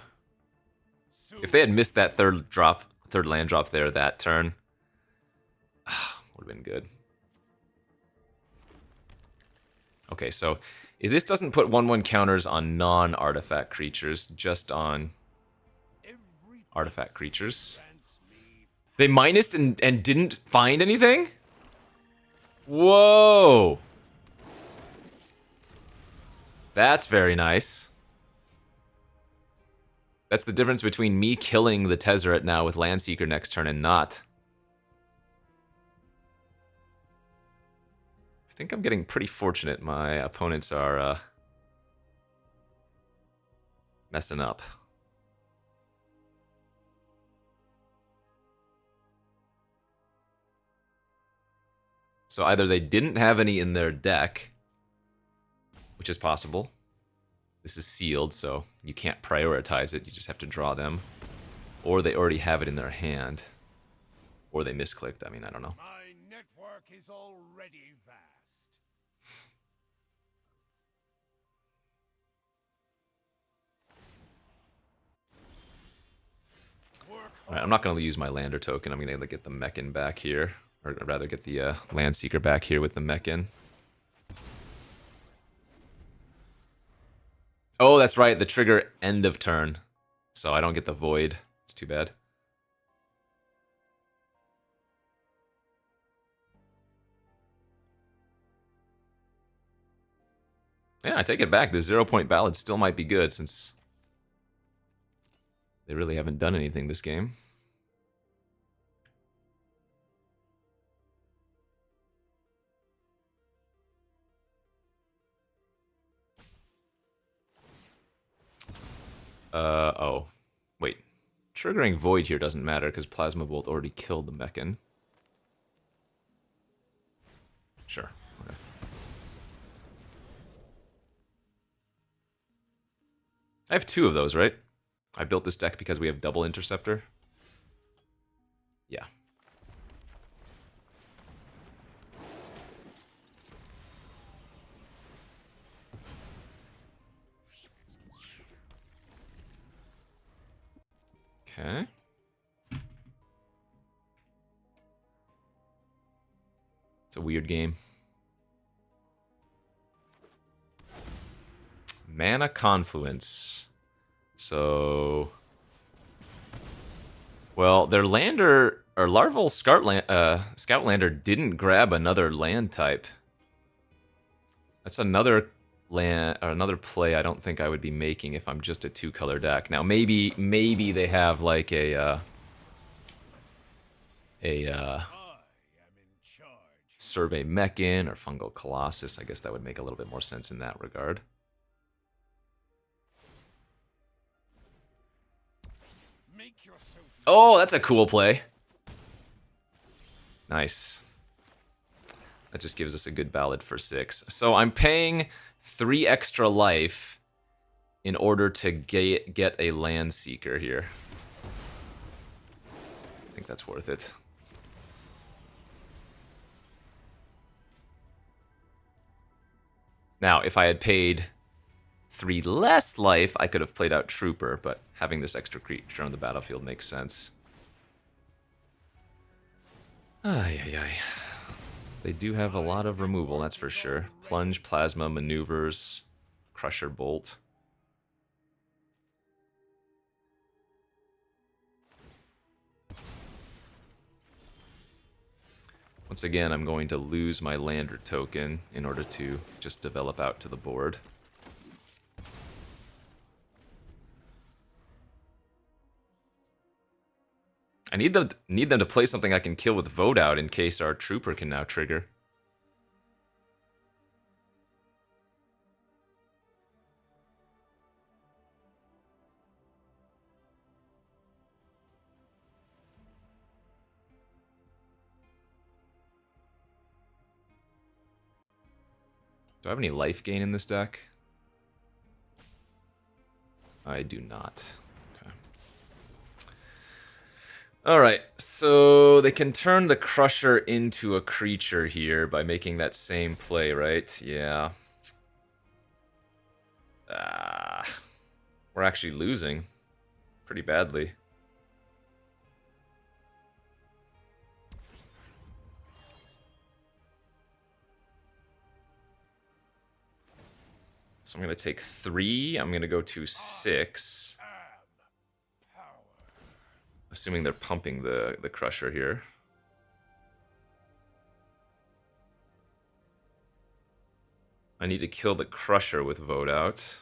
If they had missed that 3rd land drop there that turn, would have been good. Okay, so if this doesn't put 1/1 counters on non-artifact creatures, just on artifact creatures. They minused and didn't find anything? Whoa! That's very nice. That's the difference between me killing the Tezzeret now with Landseeker next turn and not. I think I'm getting pretty fortunate. My opponents are messing up. So either they didn't have any in their deck, which is possible. This is sealed, so you can't prioritize it. You just have to draw them. Or they already have it in their hand. Or they misclicked. I mean, I don't know. My network is already vast. Work Alright, I'm not going to use my lander token. I'm going to get the Mechan back here. Or rather, get the Land Seeker back here with the Mechan. Oh, that's right. The trigger end of turn. So I don't get the Void. It's too bad. Yeah, I take it back. The 0-point ballad still might be good since they really haven't done anything this game. Oh. Wait. Triggering Void here doesn't matter because Plasma Bolt already killed the Mechan. Sure. Okay. I have 2 of those, right? I built this deck because we have double Interceptor. Yeah. Okay. It's a weird game. Mana Confluence. So... Well, their lander... Or Larval Scoutlander didn't grab another land type. That's another land or another play I don't think I would be making if I'm just a 2-color deck. Now maybe they have like a Survey Mechan or Fungal Colossus. I guess that would make a little bit more sense in that regard. Oh, that's a cool play. Nice. That just gives us a good ballad for 6. So I'm paying 3 extra life in order to get a Land Seeker here. I think that's worth it. Now, if I had paid 3 less life, I could have played out Trooper, but having this extra creature on the battlefield makes sense. Ay, ay, ay. They do have a lot of removal, that's for sure. Plunge, Plasma, Maneuvers, Crusher Bolt. Once again, I'm going to lose my Lander token in order to just develop out to the board. I need them to play something I can kill with Vote Out in case our Trooper can now trigger. Do I have any life gain in this deck? I do not. Okay. Alright, so they can turn the Crusher into a creature here by making that same play, right? Yeah. We're actually losing pretty badly. So I'm going to take 3. I'm going to go to 6. Assuming they're pumping the Crusher here. I need to kill the Crusher with Vote Out.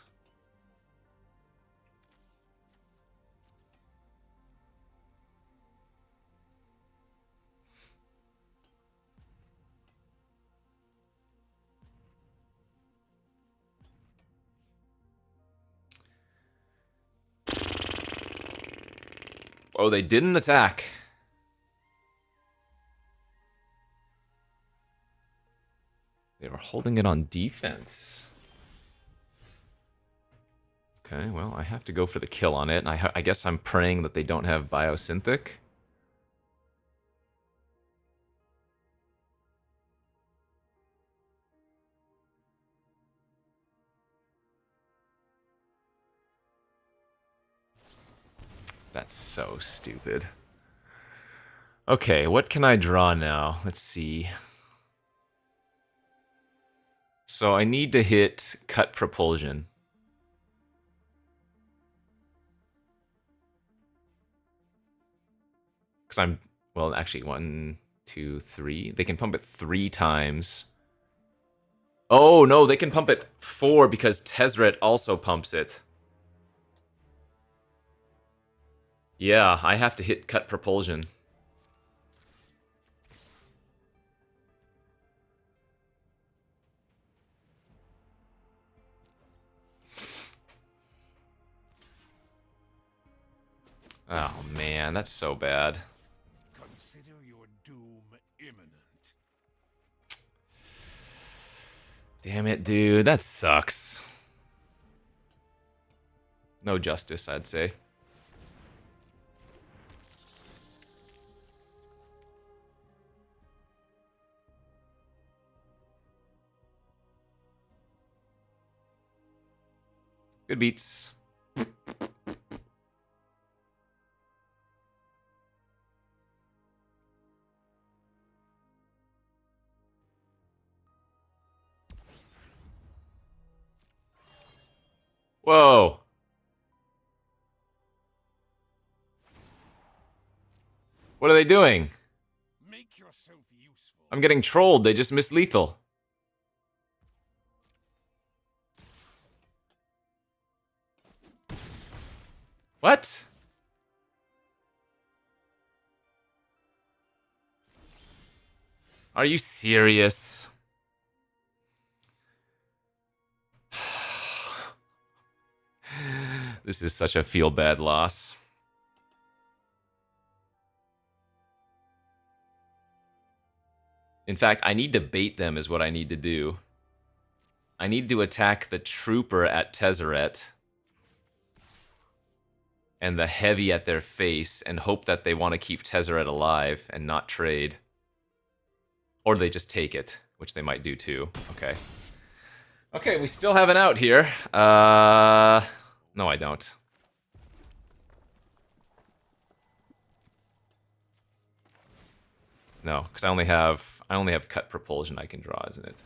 Oh, they didn't attack. They were holding it on defense. Okay, well, I have to go for the kill on it. And I guess I'm praying that they don't have Biosynthetic. That's so stupid. Okay, what can I draw now? Let's see. So I need to hit cut propulsion. Because I'm, well, actually, 1, 2, 3. They can pump it 3 times. Oh, no, they can pump it 4 because Tezzeret also pumps it. Yeah, I have to hit cut propulsion. Oh, man, that's so bad. Consider your doom imminent. Damn it, dude, that sucks. No justice, I'd say. Good beats. Whoa. What are they doing? Make yourself useful. I'm getting trolled. They just missed lethal. What? Are you serious? This is such a feel-bad loss. In fact, I need to bait them is what I need to do. I need to attack the trooper at Tezzeret and the heavy at their face and hope that they want to keep Tezzeret alive and not trade. Or they just take it, which they might do too. Okay. Okay, we still have an out here. No, I don't. No, because I only have cut propulsion I can draw, isn't it?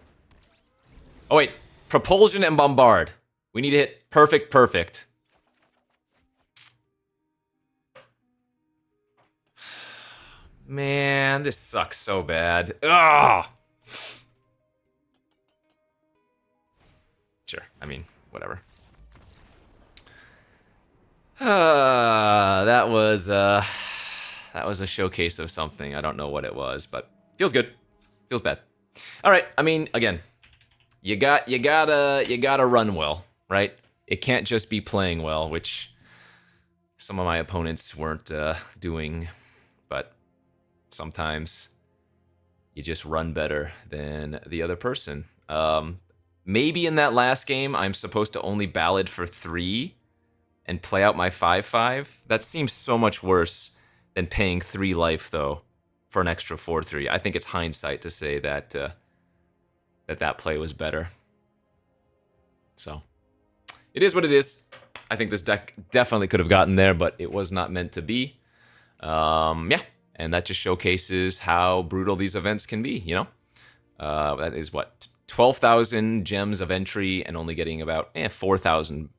Oh wait, propulsion and bombard. We need to hit perfect, perfect. Man, this sucks so bad. Ugh! Sure, I mean, whatever. That was a showcase of something. I don't know what it was, but feels good. Feels bad. All right. I mean, again, you gotta run well, right? It can't just be playing well, which some of my opponents weren't doing, but sometimes you just run better than the other person. Maybe in that last game, I'm supposed to only ballad for 3 and play out my 5/5. That seems so much worse than paying 3 life, though, for an extra 4/3. I think it's hindsight to say that that play was better. So, it is what it is. I think this deck definitely could have gotten there, but it was not meant to be. Yeah, and that just showcases how brutal these events can be, you know? That is, what, 12,000 gems of entry and only getting about 4,000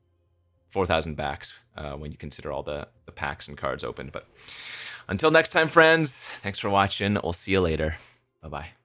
backs when you consider all the packs and cards opened. But until next time, friends, thanks for watching. We'll see you later. Bye-bye.